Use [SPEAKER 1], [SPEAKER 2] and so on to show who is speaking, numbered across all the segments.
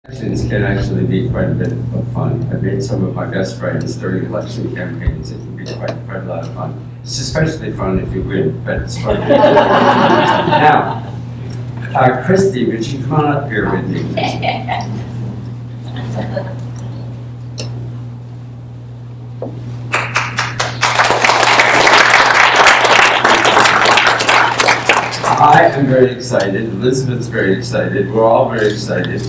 [SPEAKER 1] Elections can actually be quite a bit of fun. I've made some of my best friends during election campaigns. It can be quite a lot of fun. It's especially fun if you win, but it's fun. Now, Christy, would you come on up here with me? I am very excited. Elizabeth's very excited. We're all very excited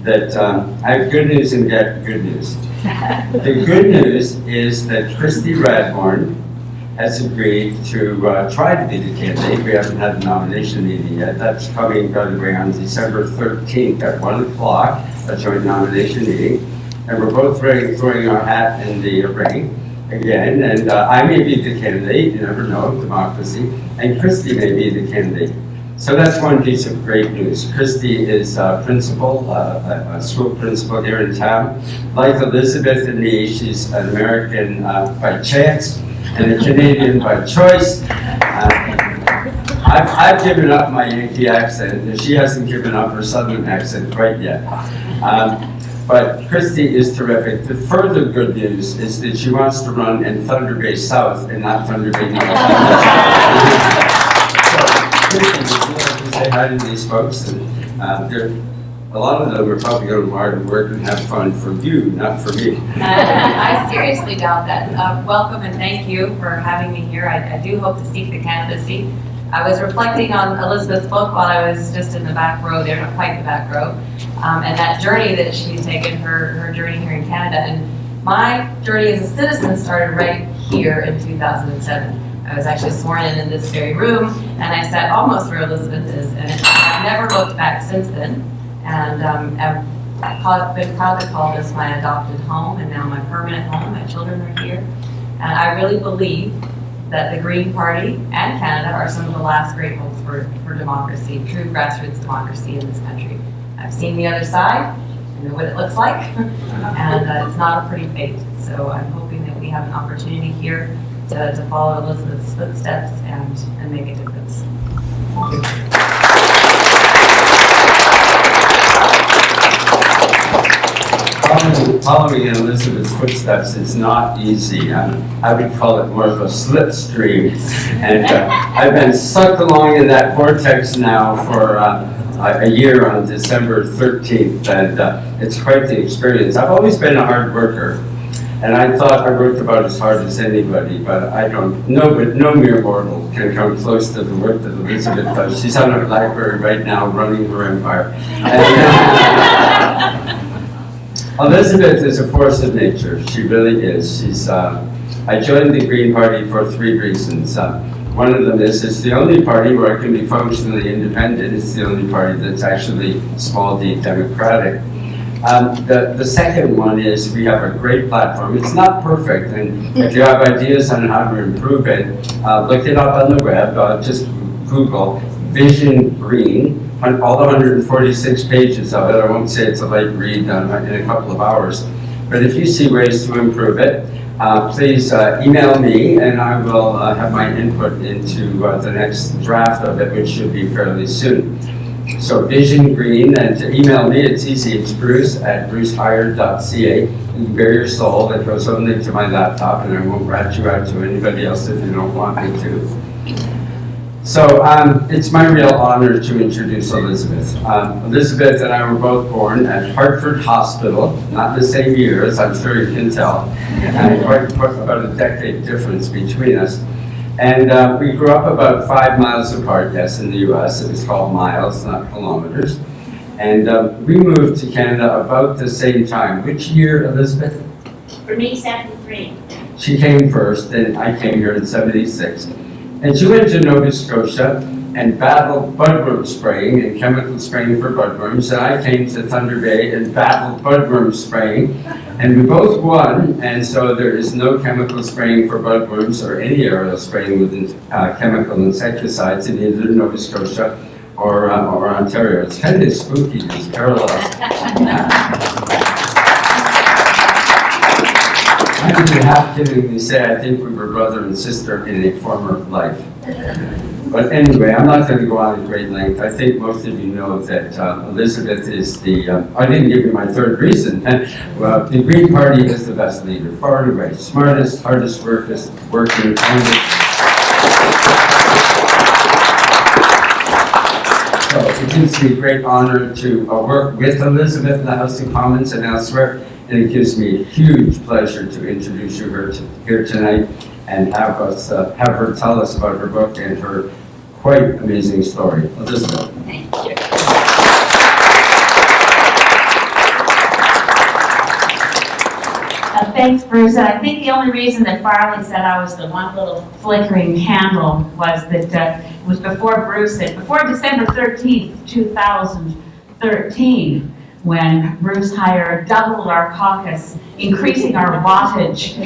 [SPEAKER 1] that I have good news and get good news. The good news is that Christy Radbourne has agreed to try to be the candidate. We haven't had the nomination meeting yet. That's coming, by the way, on December 13th at 1 o'clock, a joint nomination meeting. And we're both throwing our hat in the ring again. And I may be the candidate, you never know, democracy. And Christy may be the candidate. So that's one piece of great news. Christy is a principal, a school principal here in town. Like Elizabeth and me, she's an American by chance and a Canadian by choice. I've given up my Yankee accent, and she hasn't given up her Southern accent quite yet. But Christy is terrific. The further good news is that she wants to run in Thunder Bay South and not Thunder Bay North. Say hi to these folks, and a lot of them are probably going to hard work and have fun for you, not for me.
[SPEAKER 2] I seriously doubt that. Welcome and thank you for having me here. I do hope to seek the candidacy. I was reflecting on Elizabeth's book while I was just in the back row there, not quite the back row, and that journey that she's taken, her journey here in Canada. And my journey as a citizen started right here in 2007. I was actually sworn in this very room, and I sat almost where Elizabeth is, and I've never looked back since then. And I've been proud to call this my adopted home, and now my permanent home. My children are here, and I really believe that the Green Party and Canada are some of the last great hopes for democracy, true grassroots democracy in this country. I've seen the other side, I know what it looks like, and it's not a pretty fate. So I'm hoping that we have an opportunity here to follow Elizabeth's footsteps and make a difference. Thank you.
[SPEAKER 1] Following in Elizabeth's footsteps is not easy. I would call it more of a slipstream. And I've been sucked along in that vortex now for a year on December 13th, and it's quite the experience. I've always been a hard worker. And I thought I worked about as hard as anybody, but I don't know, but no mere mortal can come close to the work that Elizabeth does. She's on her BlackBerry right now running her empire. Elizabeth is a force of nature. She really is. I joined the Green Party for 3 reasons. One of them is it's the only party where I can be functionally independent. It's the only party that's actually small d democratic. The second one is we have a great platform. It's not perfect, and if you have ideas on how to improve it, look it up on the web. Just Google Vision Green, all the 146 pages of it. I won't say it's a light read in a couple of hours, but if you see ways to improve it, please email me, and I will have my input into the next draft of it, which should be fairly soon. So Vision Green, and to email me, it's easy. It's bruce@brucehyer.ca. You can bare your soul. That goes only to my laptop, and I won't rat you out to anybody else if you don't want me to. So it's my real honor to introduce Elizabeth. Elizabeth and I were both born at Hartford Hospital, not the same year, as I'm sure you can tell, and quite about a decade difference between us. And we grew up about 5 miles apart, yes, in the US. It was called miles, not kilometers. And we moved to Canada about the same time. Which year, Elizabeth?
[SPEAKER 3] For me, 73.
[SPEAKER 1] She came first, and I came here in 76. And she went to Nova Scotia and battled budworm spraying and chemical spraying for budworms. And I came to Thunder Bay and battled budworm spraying. And we both won, and so there is no chemical spraying for budworms or any aerial spraying with chemical insecticides in either Nova Scotia or Ontario. It's kind of spooky, these parallels. I even half kiddingly say I think we were brother and sister in a former life. But anyway, I'm not going to go on at great length. I think most of you know that Elizabeth is the, I didn't give you my third reason. Well, the Green Party is the best leader, far and away. Smartest, hardest working, So it gives me great honor to work with Elizabeth in the House of Commons and elsewhere, and it gives me huge pleasure to introduce you here tonight and have her tell us about her book and her quite amazing story. Elizabeth.
[SPEAKER 2] Thank you.
[SPEAKER 3] Thanks, Bruce. And I think the only reason that Farley said I was the one little flickering candle was that it was before December 13th, 2013, when Bruce Hyer doubled our caucus, increasing our wattage,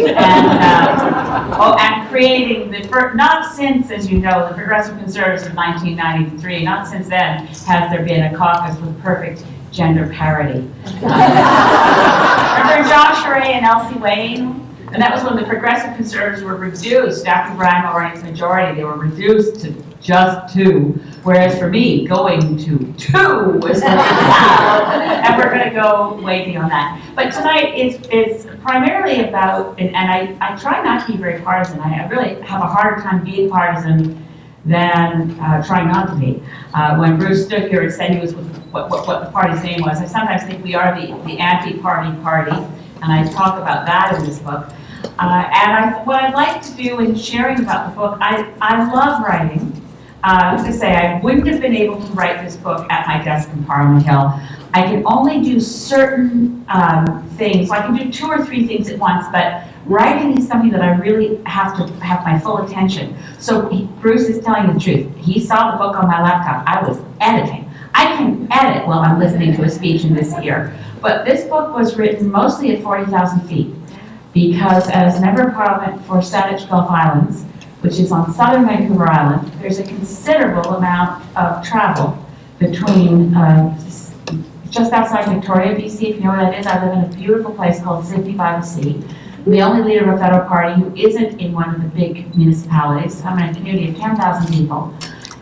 [SPEAKER 3] and creating the first, not since, as you know, the Progressive Conservatives of 1993, not since then has there been a caucus with perfect gender parity. Remember Josh Ray and Elsie Wayne? And that was when the Progressive Conservatives were reduced after Brian Mulroney's majority. They were reduced to just 2, whereas for me, going to 2 was and we're going to go way beyond that. But tonight is primarily about, and I try not to be very partisan. I really have a harder time being partisan than trying not to be. When Bruce stood here and said he was with what the party's name was, I sometimes think we are the anti-party party, and I talk about that in this book. What I'd like to do in sharing about the book, I love writing. To say I wouldn't have been able to write this book at my desk in Parliament Hill. I can only do certain things. So I can do 2 or 3 things at once, but writing is something that I really have to have my full attention. So Bruce is telling the truth. He saw the book on my laptop. I was editing. I can edit while I'm listening to a speech in this ear. But this book was written mostly at 40,000 feet because as Member of Parliament for Saanich Gulf Islands, which is on southern Vancouver Island, there's a considerable amount of travel between just outside Victoria, BC, if you know where that is. I live in a beautiful place called Sydney by the Sea. I'm the only leader of a federal party who isn't in one of the big municipalities. I'm in a community of 10,000 people,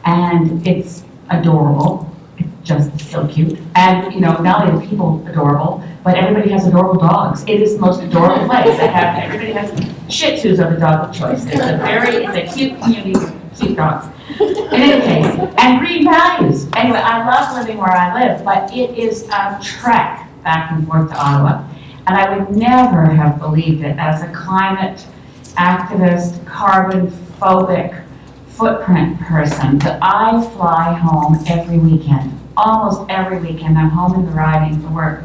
[SPEAKER 3] and it's adorable. It's just so cute. And, you know, not only are people adorable, but everybody has adorable dogs. It is the most adorable place. Everybody has Shih Tzus are the dog of choice. It's a cute community with cute dogs. In any case, and green values. Anyway, I love living where I live, but it is a trek back and forth to Ottawa. And I would never have believed it as a climate activist, carbon phobic footprint person that I fly home every weekend. Almost every weekend I'm home in the riding for work.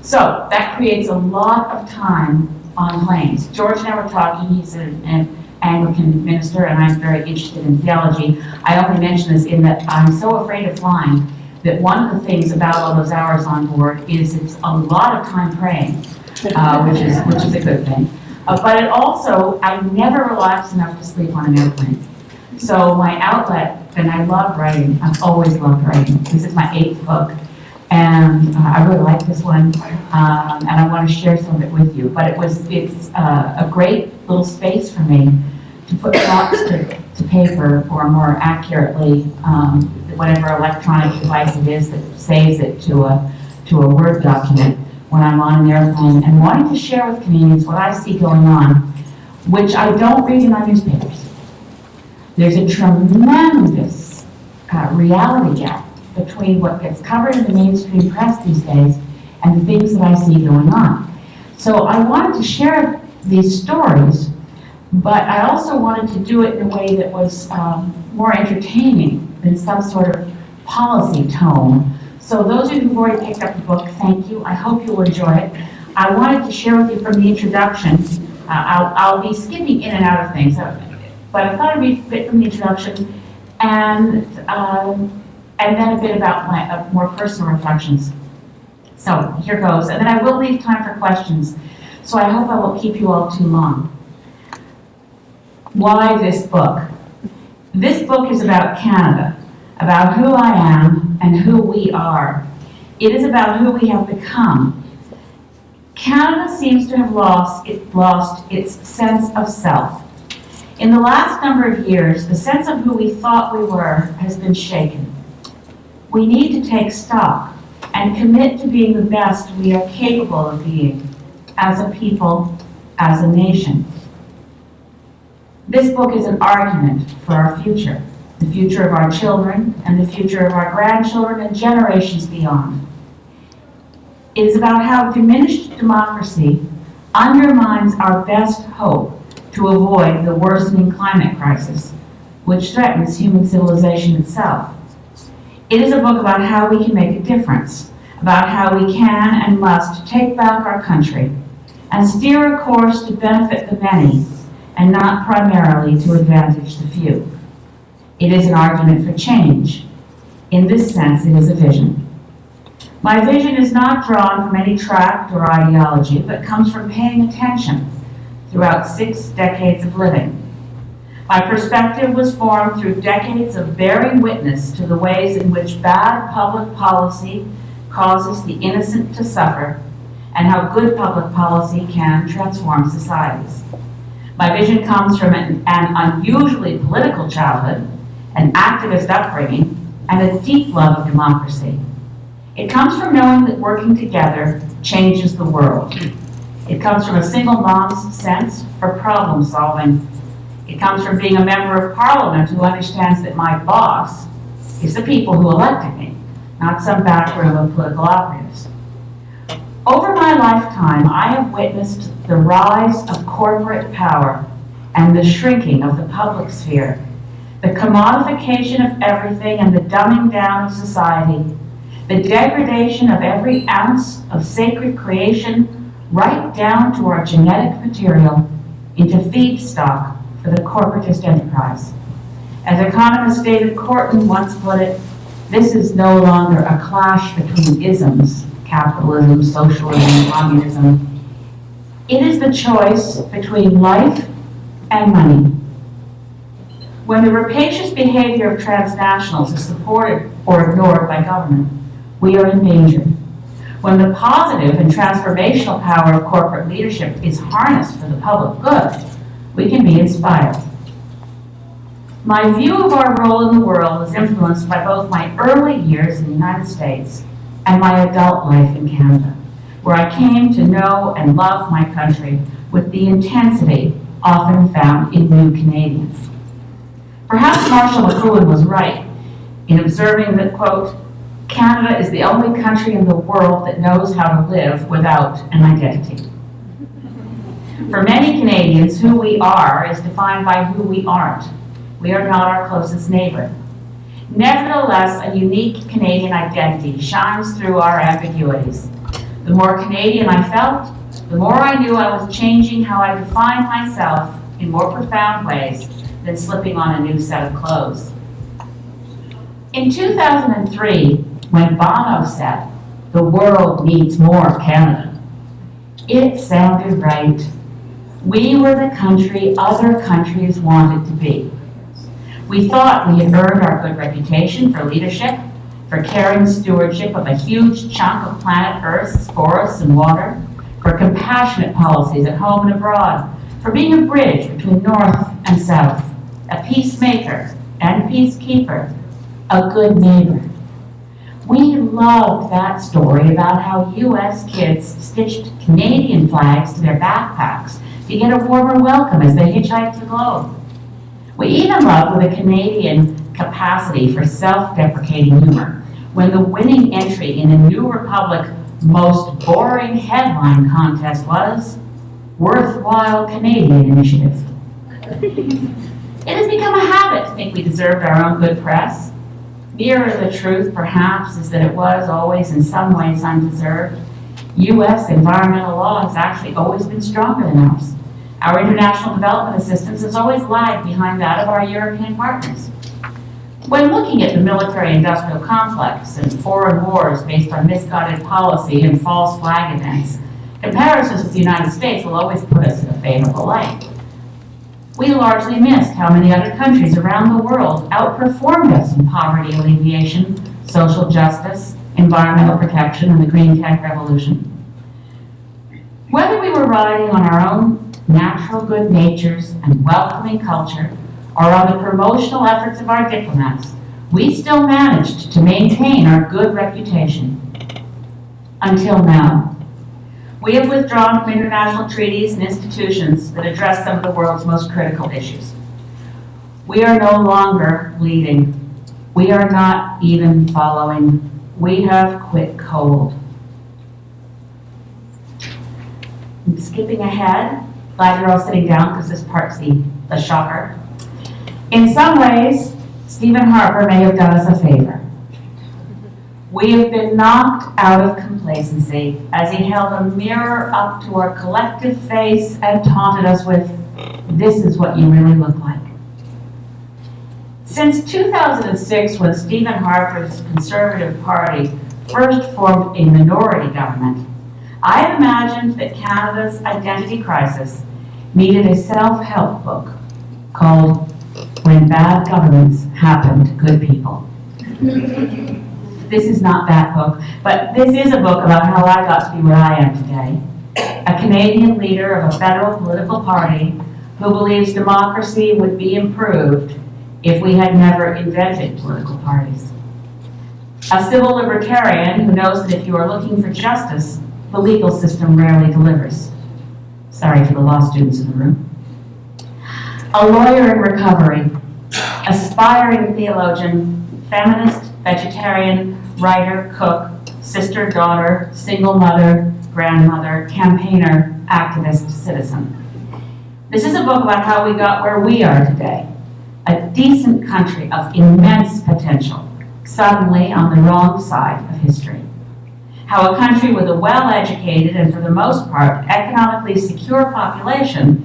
[SPEAKER 3] So that creates a lot of time on planes. George and I were talking, he's an Anglican minister and I'm very interested in theology. I only mention this in that I'm so afraid of flying that one of the things about all those hours on board is it's a lot of time praying, which is a good thing. But it also, I never relax enough to sleep on an airplane. So my outlet, and I love writing, I've always loved writing. This is my 8th book. And I really like this one, and I want to share some of it with you. But it's a great little space for me to put thoughts to paper, or more accurately, whatever electronic device it is that saves it to a Word document when I'm on an airplane, and wanting to share with Canadians what I see going on, which I don't read in our newspapers. There's a tremendous reality gap between what gets covered in the mainstream press these days and the things that I see going on. So I wanted to share these stories, but I also wanted to do it in a way that was more entertaining than some sort of policy tone. So those of you who've already picked up the book, thank you. I hope you'll enjoy it. I wanted to share with you from the introduction. I'll be skipping in and out of things, but I thought I'd read a bit from the introduction and then a bit about my more personal reflections. So here goes, and then I will leave time for questions. So I hope I won't keep you all too long. Why this book? This book is about Canada, about who I am and who we are. It is about who we have become. Canada seems to have lost its sense of self. In the last number of years, the sense of who we thought we were has been shaken. We need to take stock and commit to being the best we are capable of being as a people, as a nation. This book is an argument for our future, the future of our children and the future of our grandchildren and generations beyond. It is about how diminished democracy undermines our best hope to avoid the worsening climate crisis, which threatens human civilization itself. It is a book about how we can make a difference, about how we can and must take back our country and steer a course to benefit the many and not primarily to advantage the few. It is an argument for change. In this sense, it is a vision. My vision is not drawn from any tract or ideology, but comes from paying attention throughout 6 decades of living. My perspective was formed through decades of bearing witness to the ways in which bad public policy causes the innocent to suffer, and how good public policy can transform societies. My vision comes from an unusually political childhood, an activist upbringing, and a deep love of democracy. It comes from knowing that working together changes the world. It comes from a single mom's sense for problem solving. It comes from being a member of parliament who understands that my boss is the people who elected me, not some back room of political operatives. Over my lifetime, I have witnessed the rise of corporate power and the shrinking of the public sphere, the commodification of everything and the dumbing down of society, the degradation of every ounce of sacred creation right down to our genetic material into feedstock for the corporatist enterprise. As economist David Korten once put it, this is no longer a clash between isms, capitalism, socialism, communism. It is the choice between life and money. When the rapacious behavior of transnationals is supported or ignored by government, we are in danger. When the positive and transformational power of corporate leadership is harnessed for the public good, we can be inspired. My view of our role in the world is influenced by both my early years in the United States and my adult life in Canada, where I came to know and love my country with the intensity often found in new Canadians. Perhaps Marshall McLuhan was right in observing that, quote, Canada is the only country in the world that knows how to live without an identity. For many Canadians, who we are is defined by who we aren't. We are not our closest neighbor. Nevertheless, a unique Canadian identity shines through our ambiguities. The more Canadian I felt, the more I knew I was changing how I defined myself in more profound ways than slipping on a new set of clothes. In 2003, when Bono said, "The world needs more Canada," it sounded right. We were the country other countries wanted to be. We thought we had earned our good reputation for leadership, for caring stewardship of a huge chunk of planet Earth's forests and water, for compassionate policies at home and abroad, for being a bridge between North and South, a peacemaker and peacekeeper, a good neighbor. We loved that story about how U.S. kids stitched Canadian flags to their backpacks to get a warmer welcome as they hitchhiked the globe. We even loved the Canadian capacity for self-deprecating humor when the winning entry in a New Republic most boring headline contest was Worthwhile Canadian Initiative. It has become a habit to think we deserved our own good press. Nearer the truth, perhaps, is that it was always in some ways undeserved. U.S. environmental law has actually always been stronger than ours. Our international development assistance has always lagged behind that of our European partners. When looking at the military-industrial complex and foreign wars based on misguided policy and false flag events, comparisons with the United States will always put us in a favorable light. We largely missed how many other countries around the world outperformed us in poverty alleviation, social justice, environmental protection, and the green tech revolution. Whether we were riding on our own natural good natures, and welcoming culture, or on the promotional efforts of our diplomats, we still managed to maintain our good reputation. Until now. We have withdrawn from international treaties and institutions that address some of the world's most critical issues. We are no longer leading. We are not even following. We have quit cold. I'm skipping ahead. Glad you're all sitting down because this part's the shocker. In some ways, Stephen Harper may have done us a favor. We have been knocked out of complacency as he held a mirror up to our collective face and taunted us with, "This is what you really look like." Since 2006, when Stephen Harper's Conservative Party first formed a minority government, I have imagined that Canada's identity crisis needed a self-help book called When Bad Governments Happen to Good People. This is not that book, but this is a book about how I got to be where I am today. A Canadian leader of a federal political party who believes democracy would be improved if we had never invented political parties. A civil libertarian who knows that if you are looking for justice, the legal system rarely delivers. Sorry for the law students in the room. A lawyer in recovery, aspiring theologian, feminist, vegetarian, writer, cook, sister, daughter, single mother, grandmother, campaigner, activist, citizen. This is a book about how we got where we are today. A decent country of immense potential, suddenly on the wrong side of history. How a country with a well-educated and for the most part economically secure population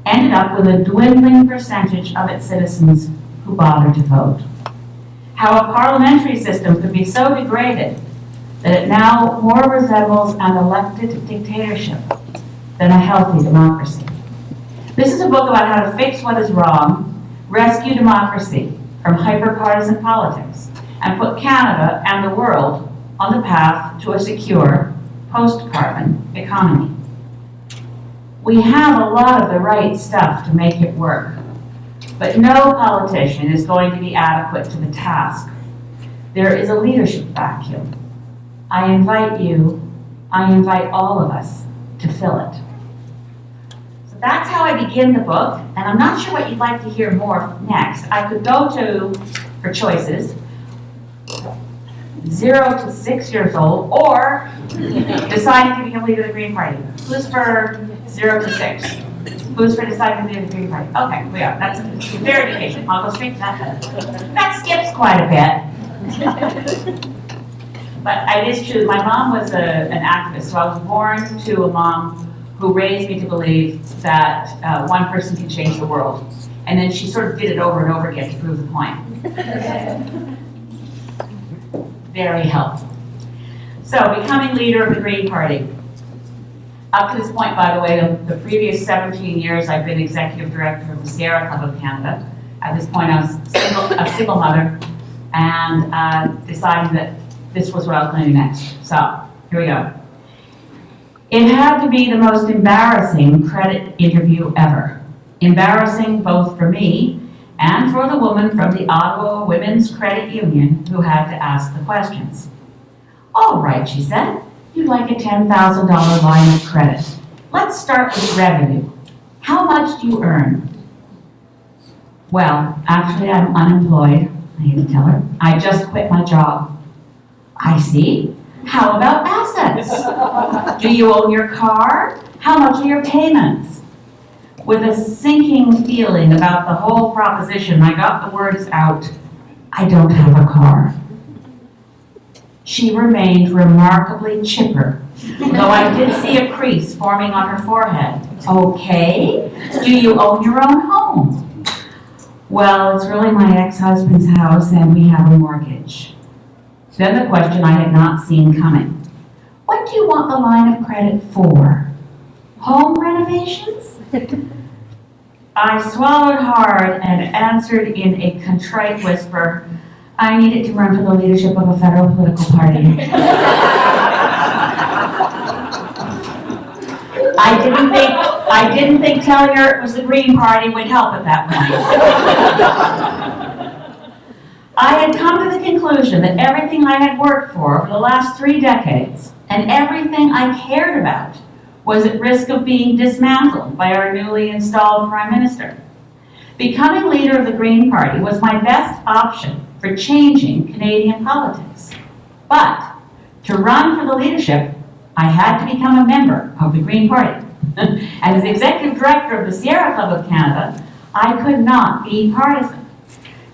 [SPEAKER 3] ended up with a dwindling percentage of its citizens who bothered to vote. How a parliamentary system could be so degraded that it now more resembles an elected dictatorship than a healthy democracy. This is a book about how to fix what is wrong, rescue democracy from hyper-partisan politics, and put Canada and the world on the path to a secure, post-carbon economy. We have a lot of the right stuff to make it work, but no politician is going to be adequate to the task. There is a leadership vacuum. I invite all of us to fill it. So that's how I begin the book, and I'm not sure what you'd like to hear more next. I could go to, for choices, 0 to 6 years old, or deciding to become leader of the Green Party. Who's for 0 to 6? Who's for deciding to be the Green Party? Okay, we are. That's fair education. I'll go straight to that. That skips quite a bit. But it is true. My mom was an activist, so I was born to a mom who raised me to believe that one person can change the world. And then she sort of did it over and over again to prove the point. Very helpful. So, becoming leader of the Green Party. Up to this point, by the way, the previous 17 years, I've been executive director of the Sierra Club of Canada. At this point, I was a single mother and deciding that this was what I was going to do next. So, here we go. It had to be the most embarrassing credit interview ever. Embarrassing both for me and for the woman from the Ottawa Women's Credit Union who had to ask the questions. All right, she said, you'd like a $10,000 line of credit. Let's start with revenue. How much do you earn? Well, actually, I'm unemployed, I had to tell her. I just quit my job. I see. How about assets? Do you own your car? How much are your payments? With a sinking feeling about the whole proposition, I got the words out, I don't have a car. She remained remarkably chipper, though I did see a crease forming on her forehead. Okay, do you own your own home? Well, it's really my ex-husband's house and we have a mortgage. Then the question I had not seen coming. What do you want the line of credit for? Home renovations? I swallowed hard and answered in a contrite whisper, I needed to run for the leadership of a federal political party. I didn't think I didn't think telling her it was the Green Party would help at that point. I had come to the conclusion that everything I had worked for the last 3 decades and everything I cared about was at risk of being dismantled by our newly installed Prime Minister. Becoming leader of the Green Party was my best option for changing Canadian politics. But to run for the leadership, I had to become a member of the Green Party. And as executive director of the Sierra Club of Canada, I could not be partisan.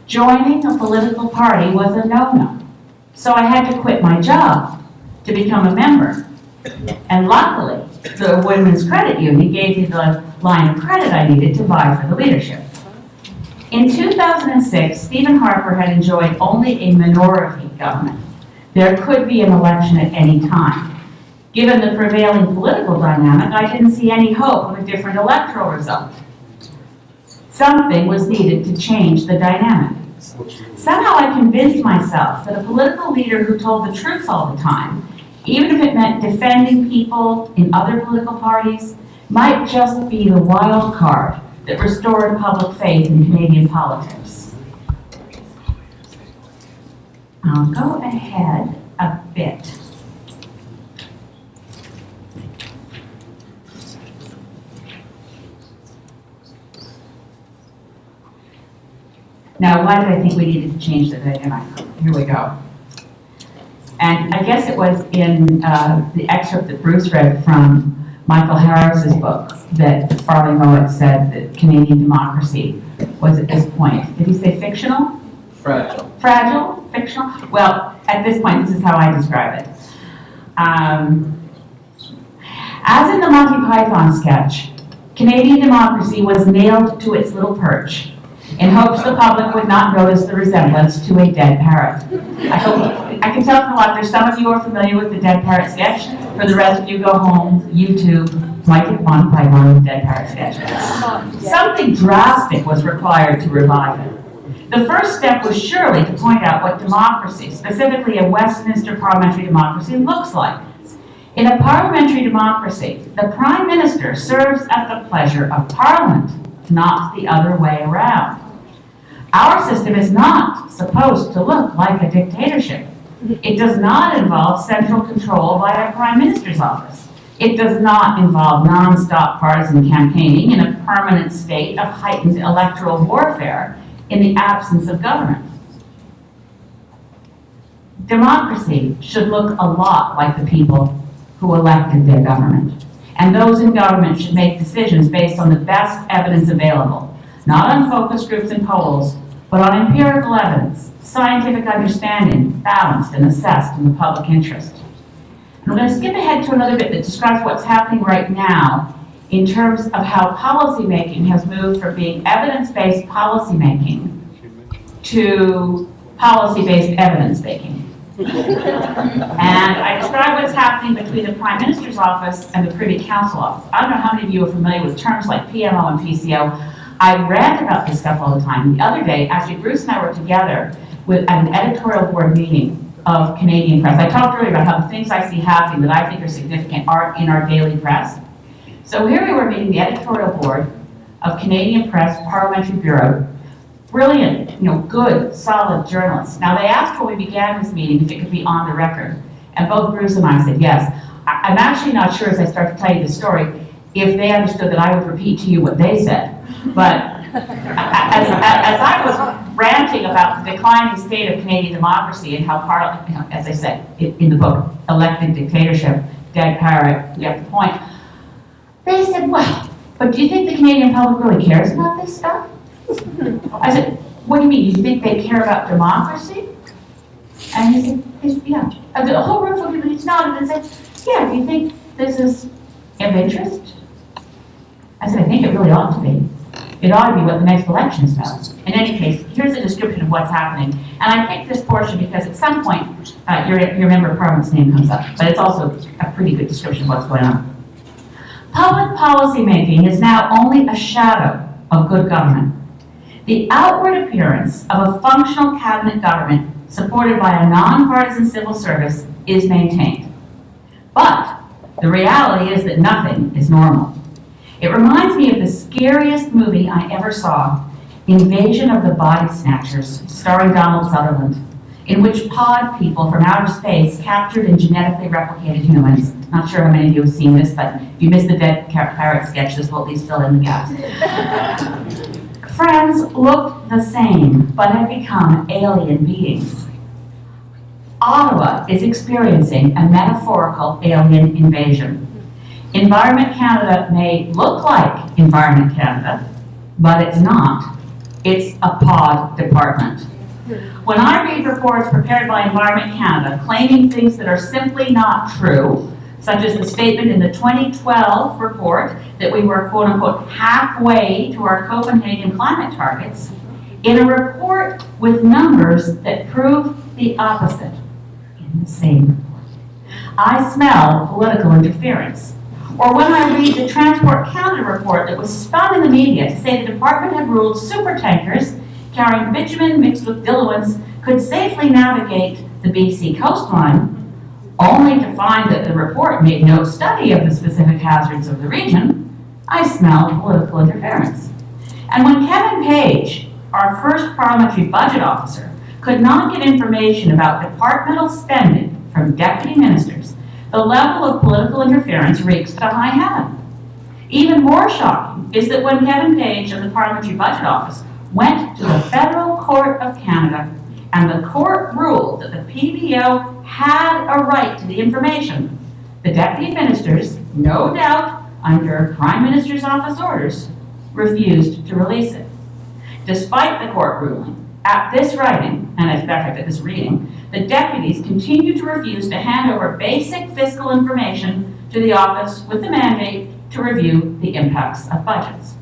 [SPEAKER 3] Joining a political party was a no-no. So I had to quit my job to become a member. And luckily, the Women's Credit Union gave me the line of credit I needed to vie for the leadership. In 2006, Stephen Harper had enjoyed only a minority government. There could be an election at any time. Given the prevailing political dynamic, I didn't see any hope of a different electoral result. Something was needed to change the dynamic. Somehow I convinced myself that a political leader who told the truth all the time, even if it meant defending people in other political parties, might just be the wild card that restored public faith in Canadian politics. I'll go ahead a bit. Now, why did I think we needed to change the dynamic? Here we go. And I guess it was in the excerpt that Bruce read from Michael Harris's book that Farley Mowat said that Canadian democracy was at this point. Did he say fictional?
[SPEAKER 4] Fragile.
[SPEAKER 3] Fragile? Fictional? Well, at this point, this is how I describe it. As in the Monty Python sketch, Canadian democracy was nailed to its little perch in hopes the public would not notice the resemblance to a dead parrot. I can tell from a lot, there's some of you who are familiar with the dead parrot sketch. For the rest of you, go home, YouTube, Monty Python dead parrot sketch. Something drastic was required to revive it. The first step was surely to point out what democracy, specifically a Westminster parliamentary democracy, looks like. In a parliamentary democracy, the Prime Minister serves at the pleasure of Parliament, not the other way around. Our system is not supposed to look like a dictatorship. It does not involve central control by a Prime Minister's office. It does not involve non-stop partisan campaigning in a permanent state of heightened electoral warfare in the absence of government. Democracy should look a lot like the people who elected their government. And those in government should make decisions based on the best evidence available, not on focus groups and polls, but on empirical evidence, scientific understanding, balanced and assessed in the public interest. And I'm going to skip ahead to another bit that describes what's happening right now in terms of how policymaking has moved from being evidence-based policymaking to policy-based evidence-making. And I describe what's happening between the Prime Minister's office and the Privy Council office. I don't know how many of you are familiar with terms like PMO and PCO. I rant about this stuff all the time. The other day, actually, Bruce and I were together at an editorial board meeting of Canadian press. I talked earlier about how the things I see happening that I think are significant are in our daily press. So here we were meeting the editorial board of Canadian Press Parliamentary Bureau. Brilliant, good, solid journalists. Now they asked when we began this meeting if it could be on the record. And both Bruce and I said yes. I'm actually not sure as I start to tell you the story if they understood that I would repeat to you what they said. But as I was ranting about the declining state of Canadian democracy and how Parliament, as I said in the book, elected dictatorship, dead parrot, you get the point. They said, well, but do you think the Canadian public really cares about this stuff? I said, what do you mean? Do you think they care about democracy? And he said, yeah. And the whole room of people nodded and said, yeah, do you think this is of interest? I said, I think it really ought to be. It ought to be what the next election is about. In any case, here's a description of what's happening. And I picked this portion because at some point, your member of Parliament's name comes up, but it's also a pretty good description of what's going on. Public policy making is now only a shadow of good government. The outward appearance of a functional cabinet government supported by a nonpartisan civil service is maintained. But the reality is that nothing is normal. It reminds me of the scariest movie I ever saw, Invasion of the Body Snatchers, starring Donald Sutherland, in which pod people from outer space captured and genetically replicated humans. Not sure how many of you have seen this, but if you missed the dead parrot sketch, this will at least fill in the gaps. Friends looked the same, but had become alien beings. Ottawa is experiencing a metaphorical alien invasion. Environment Canada may look like Environment Canada, but it's not. It's a pod department. When I read reports prepared by Environment Canada claiming things that are simply not true, such as the statement in the 2012 report that we were, quote unquote, halfway to our Copenhagen climate targets, in a report with numbers that prove the opposite in the same report, I smell political interference. Or when I read the Transport Canada report that was spun in the media to say the department had ruled supertankers carrying bitumen mixed with diluents could safely navigate the BC coastline, only to find that the report made no study of the specific hazards of the region, I smell political interference. And when Kevin Page, our first parliamentary budget officer, could not get information about departmental spending from deputy ministers, the level of political interference reeks to high heaven. Even more shocking is that when Kevin Page of the Parliamentary Budget Office went to the Federal Court of Canada and the court ruled that the PBO had a right to the information, the deputy ministers, no doubt under Prime Minister's office orders, refused to release it. Despite the court ruling, at this writing, and in fact at this reading, the deputies continue to refuse to hand over basic fiscal information to the office with the mandate to review the impacts of budgets.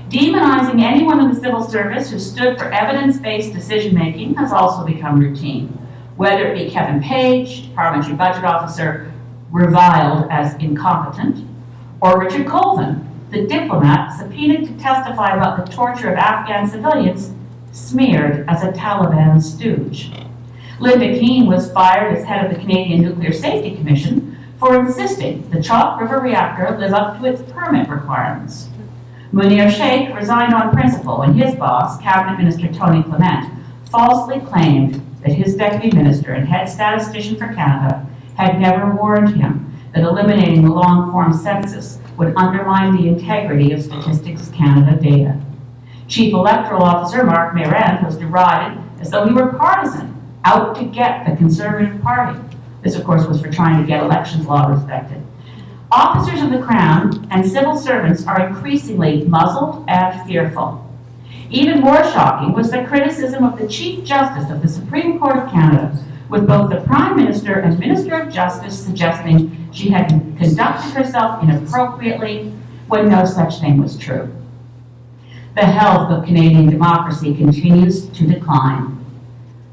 [SPEAKER 3] Demonizing anyone in the civil service who stood for evidence-based decision-making has also become routine, whether it be Kevin Page, parliamentary budget officer, reviled as incompetent, or Richard Colvin, the diplomat subpoenaed to testify about the torture of Afghan civilians, smeared as a Taliban stooge. Linda Keane was fired as head of the Canadian Nuclear Safety Commission for insisting the Chalk River reactor live up to its permit requirements. Munir Sheikh resigned on principle when his boss, Cabinet Minister Tony Clement, falsely claimed that his deputy minister and head statistician for Canada had never warned him that eliminating the long-form census would undermine the integrity of Statistics Canada data. Chief Electoral Officer Mark Mayrand was derided as though he were partisan, out to get the Conservative Party. This, of course, was for trying to get elections law respected. Officers of the Crown and civil servants are increasingly muzzled and fearful. Even more shocking was the criticism of the Chief Justice of the Supreme Court of Canada, with both the Prime Minister and Minister of Justice suggesting she had conducted herself inappropriately when no such thing was true. The health of Canadian democracy continues to decline.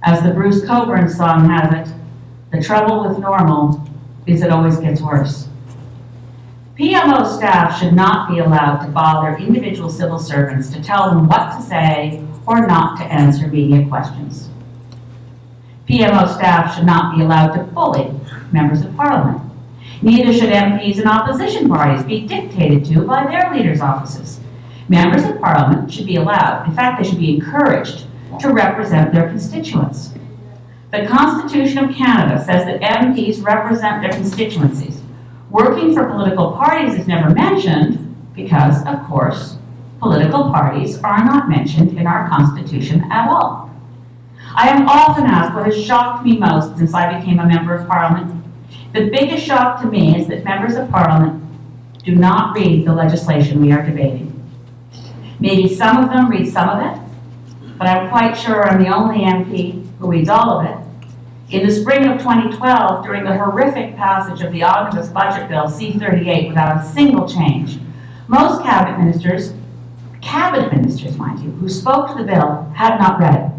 [SPEAKER 3] As the Bruce Cockburn song has it, the trouble with normal is it always gets worse. PMO staff should not be allowed to bother individual civil servants to tell them what to say or not to answer media questions. PMO staff should not be allowed to bully members of Parliament. Neither should MPs in opposition parties be dictated to by their leaders' offices. Members of Parliament should be allowed, in fact, they should be encouraged to represent their constituents. The Constitution of Canada says that MPs represent their constituencies. Working for political parties is never mentioned because, of course, political parties are not mentioned in our Constitution at all. I am often asked what has shocked me most since I became a member of Parliament. The biggest shock to me is that members of Parliament do not read the legislation we are debating. Maybe some of them read some of it, but I'm quite sure I'm the only MP who reads all of it. In the spring of 2012, during the horrific passage of the omnibus budget bill C-38 without a single change, most cabinet ministers, mind you, who spoke to the bill had not read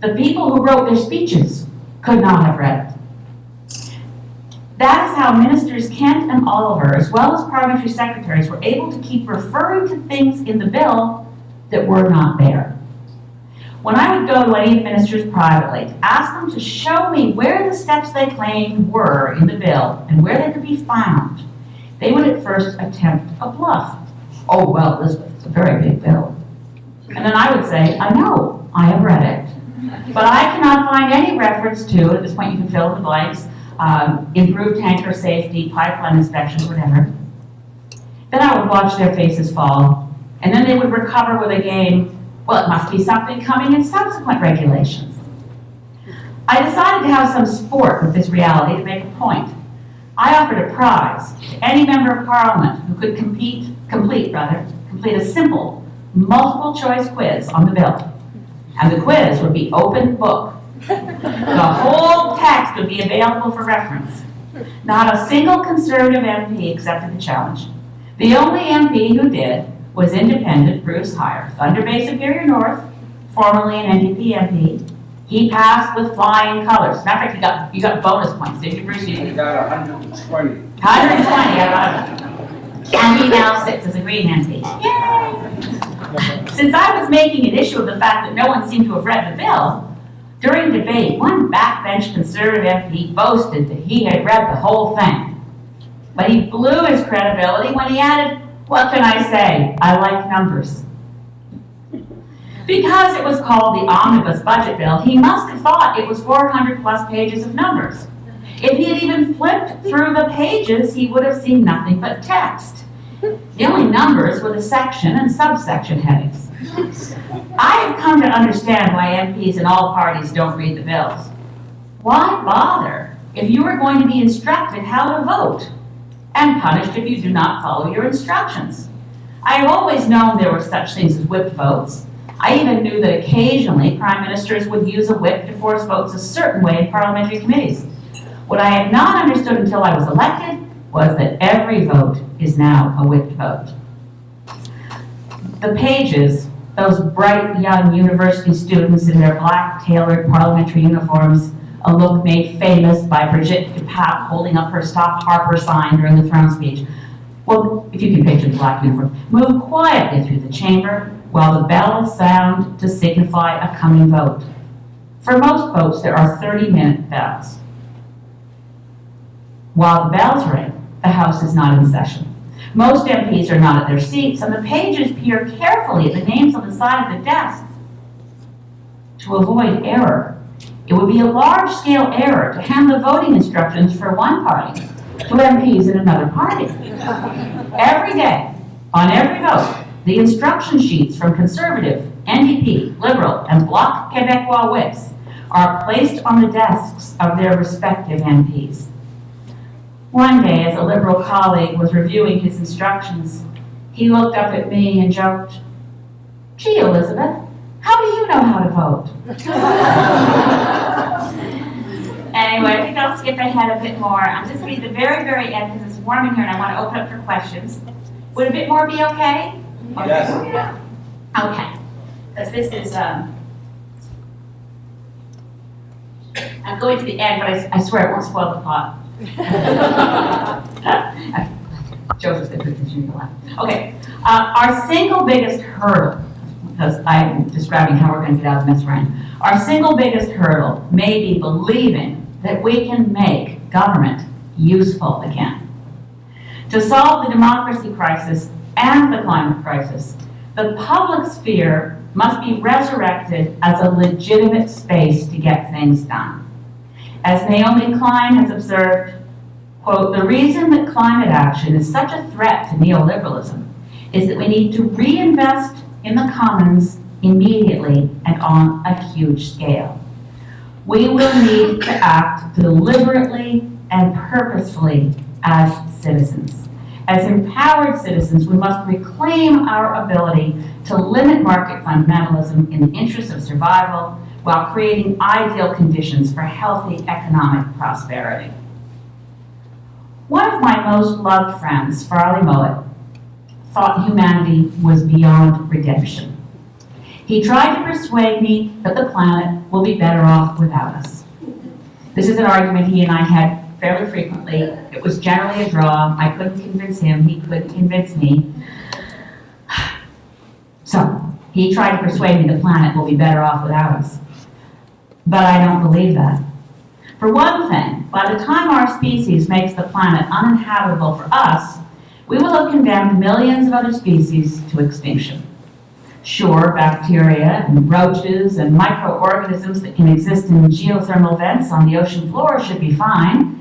[SPEAKER 3] it. The people who wrote their speeches could not have read it. That is how Ministers Kent and Oliver, as well as parliamentary secretaries, were able to keep referring to things in the bill that were not there. When I would go to any ministers privately to ask them to show me where the steps they claimed were in the bill and where they could be found, they would at first attempt a bluff. Oh, well, Elizabeth, it's a very big bill. And then I would say, I know, I have read it. But I cannot find any reference to, at this point you can fill in the blanks, improved tanker safety, pipeline inspections, whatever. Then I would watch their faces fall, and then they would recover with a game, well, it must be something coming in subsequent regulations. I decided to have some sport with this reality to make a point. I offered a prize to any member of Parliament who could complete a simple, multiple-choice quiz on the bill. And the quiz would be open book. The whole text would be available for reference. Not a single Conservative MP accepted the challenge. The only MP who did was independent Bruce Hyer, Thunder Bay Superior North, formerly an NDP MP. He passed with flying colors. Matter of fact, you got bonus points, didn't you, Bruce?
[SPEAKER 4] You got 120.
[SPEAKER 3] 120, and he now sits as a Green MP. Yay! Since I was making an issue of the fact that no one seemed to have read the bill, during debate, one backbench Conservative MP boasted that he had read the whole thing. But he blew his credibility when he added, what can I say? I like numbers. Because it was called the Omnibus Budget Bill, he must have thought it was 400 plus pages of numbers. If he had even flipped through the pages, he would have seen nothing but text. The only numbers were the section and subsection headings. I have come to understand why MPs in all parties don't read the bills. Why bother if you are going to be instructed how to vote and punished if you do not follow your instructions? I have always known there were such things as whipped votes. I even knew that occasionally prime ministers would use a whip to force votes a certain way in parliamentary committees. What I had not understood until I was elected was that every vote is now a whipped vote. The pages, those bright young university students in their black tailored parliamentary uniforms, a look made famous by Brigitte Dupap holding up her Stop Harper sign during the throne speech. Well, if you can picture the black uniform, move quietly through the chamber while the bells sound to signify a coming vote. For most votes, there are 30-minute bells. While the bells ring, the House is not in session. Most MPs are not at their seats, and the pages peer carefully at the names on the side of the desk. To avoid error, it would be a large-scale error to hand the voting instructions for one party to MPs in another party. Every day, on every vote, the instruction sheets from Conservative, NDP, Liberal, and Bloc Québécois whips are placed on the desks of their respective MPs. One day, as a Liberal colleague was reviewing his instructions, he looked up at me and joked, "Gee, Elizabeth, how do you know how to vote?" Anyway, I think I'll skip ahead a bit more. I'll just read the very, very end because it's warm in here and I want to open up for questions. Would a bit more be okay?
[SPEAKER 4] Yes.
[SPEAKER 3] Okay, because this is, I'm going to the end, but I swear it won't spoil the plot. Joseph's going to continue to laugh. Okay, our single biggest hurdle, because I'm describing how we're going to get out of the mess we're in. Our single biggest hurdle may be believing that we can make government useful again. To solve the democracy crisis and the climate crisis, the public sphere must be resurrected as a legitimate space to get things done. As Naomi Klein has observed, quote, "The reason that climate action is such a threat to neoliberalism is that we need to reinvest in the commons immediately and on a huge scale. We will need to act deliberately and purposefully as citizens. As empowered citizens, we must reclaim our ability to limit market fundamentalism in the interest of survival while creating ideal conditions for healthy economic prosperity." One of my most loved friends, Farley Mowat, thought humanity was beyond redemption. He tried to persuade me that the planet will be better off without us. This is an argument he and I had fairly frequently. It was generally a draw. I couldn't convince him. He couldn't convince me. So he tried to persuade me the planet will be better off without us. But I don't believe that. For one thing, by the time our species makes the planet uninhabitable for us, we will have condemned millions of other species to extinction. Sure, bacteria and roaches and microorganisms that can exist in geothermal vents on the ocean floor should be fine,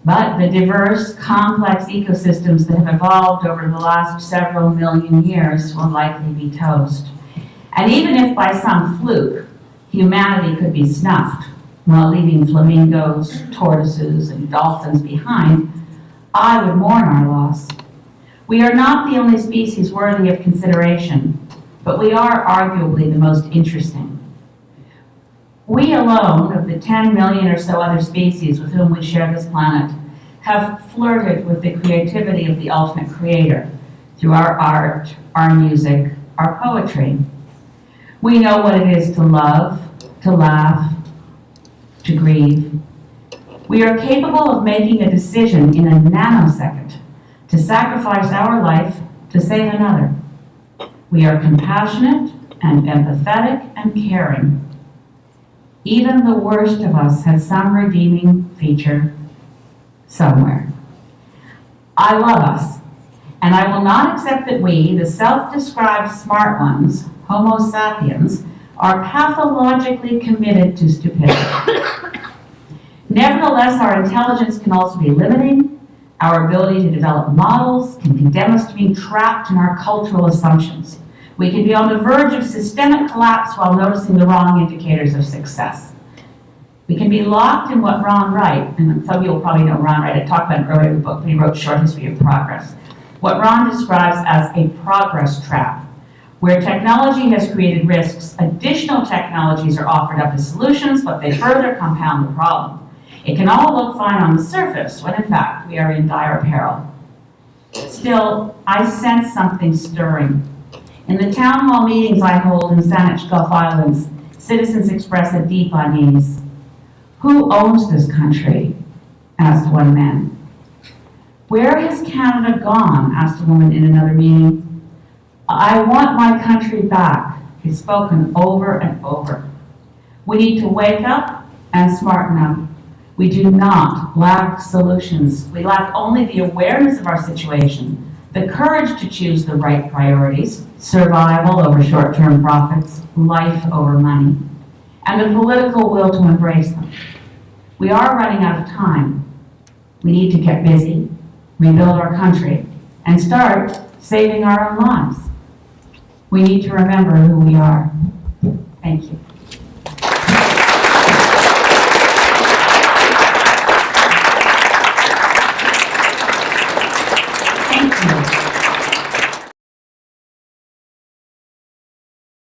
[SPEAKER 3] but the diverse, complex ecosystems that have evolved over the last several million years will likely be toast. And even if by some fluke, humanity could be snuffed while leaving flamingos, tortoises, and dolphins behind, I would mourn our loss. We are not the only species worthy of consideration, but we are arguably the most interesting. We alone, of the 10 million or so other species with whom we share this planet, have flirted with the creativity of the ultimate creator through our art, our music, our poetry. We know what it is to love, to laugh, to grieve. We are capable of making a decision in a nanosecond to sacrifice our life to save another. We are compassionate and empathetic and caring. Even the worst of us has some redeeming feature somewhere. I love us, and I will not accept that we, the self-described smart ones, Homo sapiens, are pathologically committed to stupidity. Nevertheless, our intelligence can also be limiting. Our ability to develop models can condemn us to being trapped in our cultural assumptions. We can be on the verge of systemic collapse while noticing the wrong indicators of success. We can be locked in what Ron Wright, and some of you will probably know Ron Wright, I talked about him earlier in the book, but he wrote Short History of Progress. What Ron describes as a progress trap, where technology has created risks, additional technologies are offered up as solutions, but they further compound the problem. It can all look fine on the surface, when in fact we are in dire peril. Still, I sense something stirring. In the town hall meetings I hold in Saanich Gulf Islands, citizens express a deep unease. Who owns this country? Asked one man. Where has Canada gone? Asked a woman in another meeting. I want my country back, is spoken over and over. We need to wake up and smarten up. We do not lack solutions. We lack only the awareness of our situation, the courage to choose the right priorities, survival over short-term profits, life over money, and the political will to embrace them. We are running out of time. We need to get busy, rebuild our country, and start saving our own lives. We need to remember who we are. Thank you.